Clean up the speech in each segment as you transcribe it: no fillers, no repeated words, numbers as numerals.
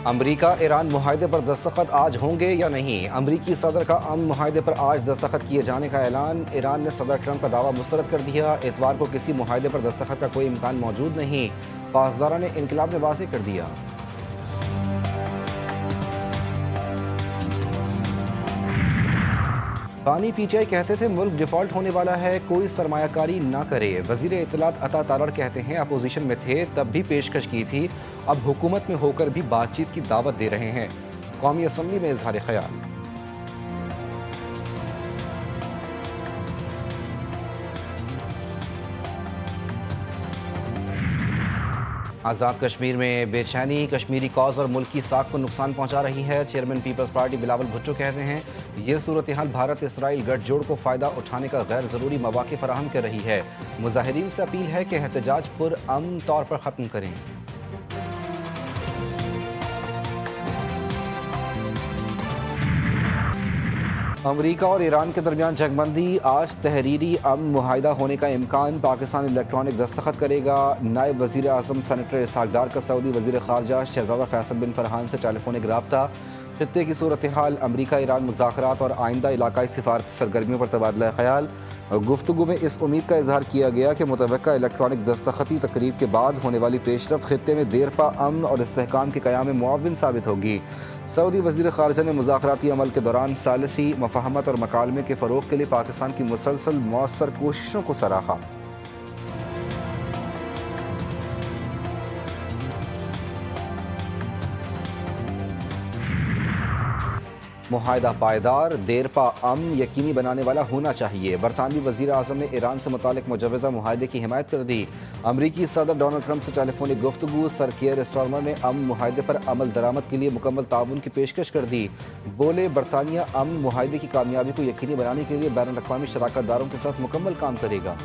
امریکہ ایران معاہدے پر دستخط آج ہوں گے یا نہیں؟ امریکی صدر کا امن معاہدے پر آج دستخط کیے جانے کا اعلان۔ ایران نے صدر ٹرمپ کا دعویٰ مسترد کر دیا۔ اتوار کو کسی معاہدے پر دستخط کا کوئی امکان موجود نہیں، پاسداران انقلاب نے واضح کر دیا۔ بانی پی ٹی آئی کہتے تھے ملک ڈیفالٹ ہونے والا ہے، کوئی سرمایہ کاری نہ کرے۔ وزیر اطلاعات عطا تارڑ کہتے ہیں اپوزیشن میں تھے تب بھی پیشکش کی تھی، اب حکومت میں ہو کر بھی بات چیت کی دعوت دے رہے ہیں۔ قومی اسمبلی میں اظہار خیال۔ آزاد کشمیر میں بے چینی، کشمیری کاز اور ملک کی ساکھ کو نقصان پہنچا رہی ہے۔ Chairman Peoples Party Bilawal Bhutto کہتے ہیں یہ صورتحال بھارت اسرائیل گٹھ جوڑ کو فائدہ اٹھانے کا غیر ضروری مواقع فراہم کر رہی ہے۔ مظاہرین سے اپیل ہے کہ احتجاج پر امن طور پر ختم کریں۔ امریکہ اور ایران کے درمیان جنگ بندی، آج تحریری امن معاہدہ ہونے کا امکان۔ پاکستان الیکٹرانک دستخط کرے گا۔ نائب وزیر اعظم سینیٹر اسحاق ڈار کا سعودی وزیر خارجہ شہزادہ فیصل بن فرحان سے ٹیلی فونک رابطہ۔ خطے کی صورتحال، امریکہ ایران مذاکرات اور آئندہ علاقائی سفارتی سرگرمیوں پر تبادلہ خیال۔ گفتگو میں اس امید کا اظہار کیا گیا کہ متوقع الیکٹرانک دستخطی تقریب کے بعد ہونے والی پیش رفت خطے میں دیر پا امن اور استحکام کے قیام میں معاون ثابت ہوگی۔ سعودی وزیر خارجہ نے مذاکراتی عمل کے دوران ثالثی مفاہمت اور مکالمے کے فروغ کے لیے پاکستان کی مسلسل مؤثر کوششوں کو سراہا۔ معاہدہ پائیدار، دیر پا امن یقینی بنانے والا ہونا چاہیے۔ برطانوی وزیر اعظم نے ایران سے متعلق مجوزہ معاہدے کی حمایت کر دی۔ امریکی صدر ڈونلڈ ٹرمپ سے ٹیلی فونک گفتگو، سر کیئر اسٹارمر نے امن معاہدے پر عمل درآمد کے لیے مکمل تعاون کی پیشکش کر دی۔ بولے برطانیہ امن معاہدے کی کامیابی کو یقینی بنانے کے لیے بین الاقوامی شراکت داروں کے ساتھ مکمل کام کرے گا۔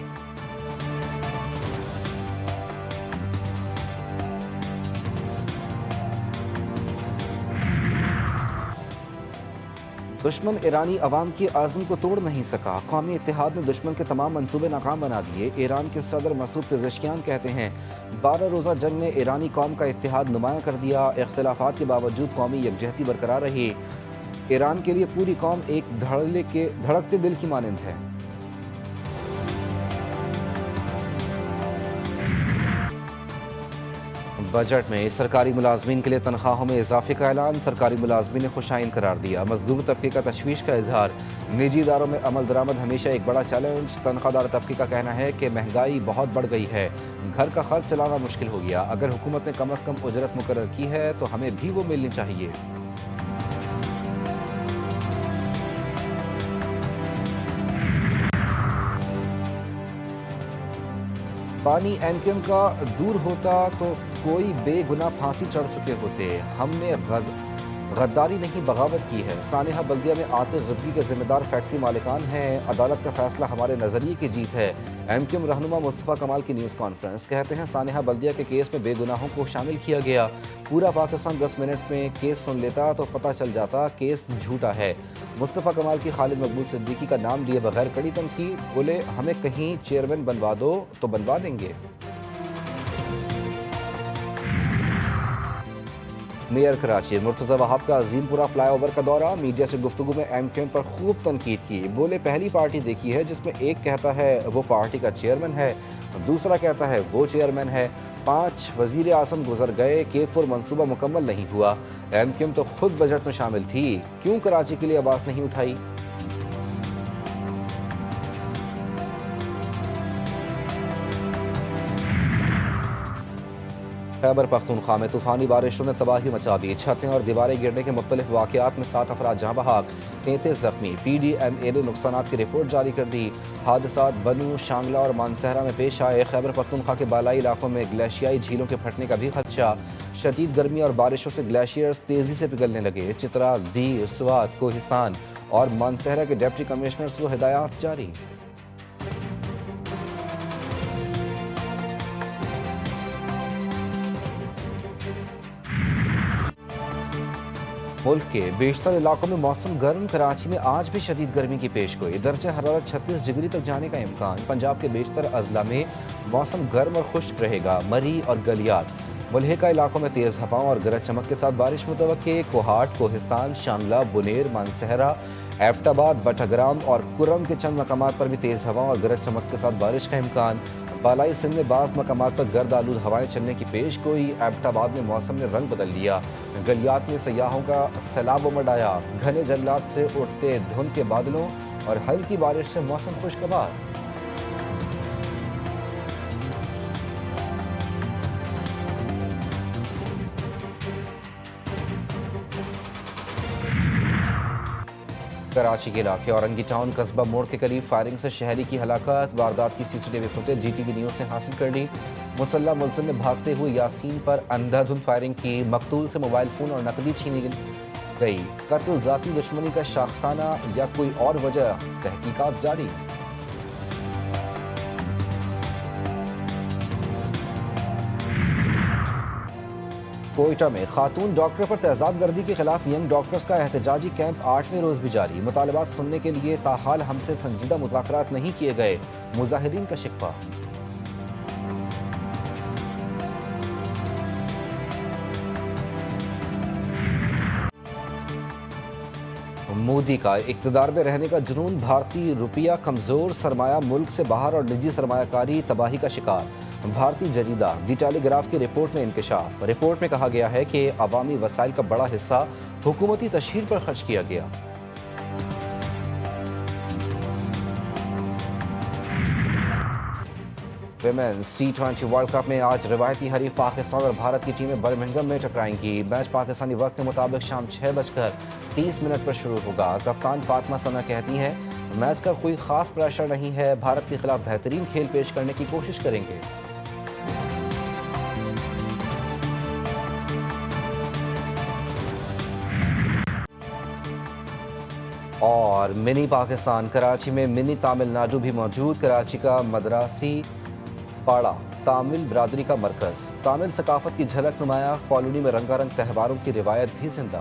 دشمن ایرانی عوام کے عزم کو توڑ نہیں سکا، قومی اتحاد نے دشمن کے تمام منصوبے ناکام بنا دیے۔ ایران کے صدر مسعود پزشکیان کہتے ہیں 12 روزہ جنگ نے ایرانی قوم کا اتحاد نمایاں کر دیا، اختلافات کے باوجود قومی یکجہتی برقرار رہی۔ ایران کے لیے پوری قوم ایک دھڑکتے دل کی مانند ہے۔ بجٹ میں سرکاری ملازمین کے لیے تنخواہوں میں اضافے کا اعلان، سرکاری ملازمین نے خوشائن قرار دیا۔ مزدور طبقے کا تشویش کا اظہار، نجی اداروں میں عمل درآمد ہمیشہ ایک بڑا چیلنج۔ تنخواہ دار طبقے کا کہنا ہے کہ مہنگائی بہت بڑھ گئی ہے، گھر کا خرچ چلانا مشکل ہو گیا، اگر حکومت نے کم از کم اجرت مقرر کی ہے تو ہمیں بھی وہ ملنی چاہیے۔ پانی ایم کیو ایم کا دور ہوتا تو کوئی بے گناہ پھانسی چڑھ چکے ہوتے، ہم نے غداری نہیں بغاوت کی ہے۔ سانحہ بلدیہ میں آتش زدگی کے ذمہ دار فیکٹری مالکان ہیں، عدالت کا فیصلہ ہمارے نظریے کی جیت ہے۔ ایم کیو ایم رہنما مصطفیٰ کمال کی نیوز کانفرنس، کہتے ہیں سانحہ بلدیہ کے کیس میں بے گناہوں کو شامل کیا گیا، پورا پاکستان 10 منٹ میں کیس سن لیتا تو پتہ چل جاتا کیس جھوٹا ہے۔ مصطفیٰ کمال کی خالد مقبول صدیقی کا نام لیے بغیر کڑی تنقید، بولے ہمیں کہیں چیئرمین بنوا دو تو بنوا دیں گے۔ میئر کراچی مرتضی وہاب کا عظیم پورہ فلائی اوور کا دورہ، میڈیا سے گفتگو میں ایم کیو ایم پر خوب تنقید کی، بولے پہلی پارٹی دیکھی ہے جس میں ایک کہتا ہے وہ پارٹی کا چیئرمین ہے، دوسرا کہتا ہے وہ چیئرمین ہے، 5 وزیر اعظم گزر گئے، K4 منصوبہ مکمل نہیں ہوا، ایم کیو ایم تو خود بجٹ میں شامل تھی، کیوں کراچی کے لیے آواز نہیں اٹھائی؟ خیبر پختونخوا میں طوفانی بارشوں نے تباہی مچا دی، چھتیں اور دیواریں گرنے کے مختلف واقعات میں 7 افراد جاں بحق، 33 زخمی۔ پی ڈی ایم اے نے نقصانات کی رپورٹ جاری کر دی۔ حادثات بنو، شانگلہ اور مانسہرہ میں پیش آئے۔ خیبر پختونخوا کے بالائی علاقوں میں گلیشیائی جھیلوں کے پھٹنے کا بھی خدشہ، شدید گرمی اور بارشوں سے گلیشیئرز تیزی سے پگھلنے لگے۔ چترال، دیر، سوات، کوہستان اور مانسہرہ کے ڈپٹی کمشنرز کو ہدایات جاری۔ ملک کے بیشتر علاقوں میں موسم گرم، کراچی میں آج بھی شدید گرمی کی پیش گوئی، درجہ حرارت 36 ڈگری تک جانے کا امکان۔ پنجاب کے بیشتر اضلاع میں موسم گرم اور خشک رہے گا، مری اور گلیار ملحقہ علاقوں میں تیز ہواؤں اور گرج چمک کے ساتھ بارش متوقع۔ کوہاٹ، کوہستان، شانگلہ، بنیر، مانسہرہ، ایبٹ آباد، بٹھگرام اور کرم کے چند مقامات پر بھی تیز ہواؤں اور گرج چمک کے ساتھ بارش کا امکان۔ بالائی سندھ میں بعض مقامات پر گرد آلود ہوائیں چلنے کی پیش گوئی۔ ایبٹ آباد میں موسم نے رنگ بدل لیا، گلیات میں سیاحوں کا سیلاب امڈ آیا۔ گھنے جنگلات سے اٹھتے دھند کے بادلوں اور ہلکی بارش سے موسم خوشگوار۔ کراچی کے علاقے اورنگی ٹاؤن قصبہ موڑ کے قریب فائرنگ سے شہری کی ہلاکت۔ واردات کی C C T V footage G T V news نے حاصل کر لی۔ مسلح ملزم نے بھاگتے ہوئے یاسین پر اندھا دھند فائرنگ کی، مقتول سے موبائل فون اور نقدی چھینی گئی۔ قتل ذاتی دشمنی کا شاخسانہ یا کوئی اور وجہ، تحقیقات جاری۔ کوئٹہ میں خاتون ڈاکٹر پر تیزاب گردی کے خلاف ینگ ڈاکٹرز کا احتجاجی کیمپ 8ویں روز بھی جاری۔ مطالبات سننے کے لیے تاحال ہم سے سنجیدہ مذاکرات نہیں کیے گئے، مظاہرین کا شکوہ۔ مودی کا اقتدار میں رہنے کا جنون، بھارتی روپیہ کمزور، سرمایہ ملک سے باہر اور نجی سرمایہ کاری تباہی کا شکار۔ بھارتی جریدہ دی ٹیلی گراف کی رپورٹ میں انکشاف۔ رپورٹ میں کہا گیا ہے کہ عوامی وسائل کا بڑا حصہ حکومتی تشہیر پر خرچ کیا گیا۔ ویمنز T20 ورلڈ کپ میں آج روایتی حریف پاکستان اور بھارت کی ٹیمیں برمنگھم میں ٹکرائیں گی۔ میچ پاکستانی وقت کے مطابق شام 6:30 پر شروع ہوگا۔ کپتان فاطمہ ثنا کہتی ہیں میچ کا کوئی خاص پریشر نہیں ہے، بھارت کے خلاف بہترین کھیل پیش کرنے کی کوشش کریں گے۔ اور منی پاکستان، کراچی میں منی تامل ناڈو بھی موجود۔ کراچی کا مدراسی پاڑا تامل برادری کا مرکز، تامل ثقافت کی جھلک نمایاں، کالونی میں رنگا رنگ تہواروں کی روایت بھی زندہ۔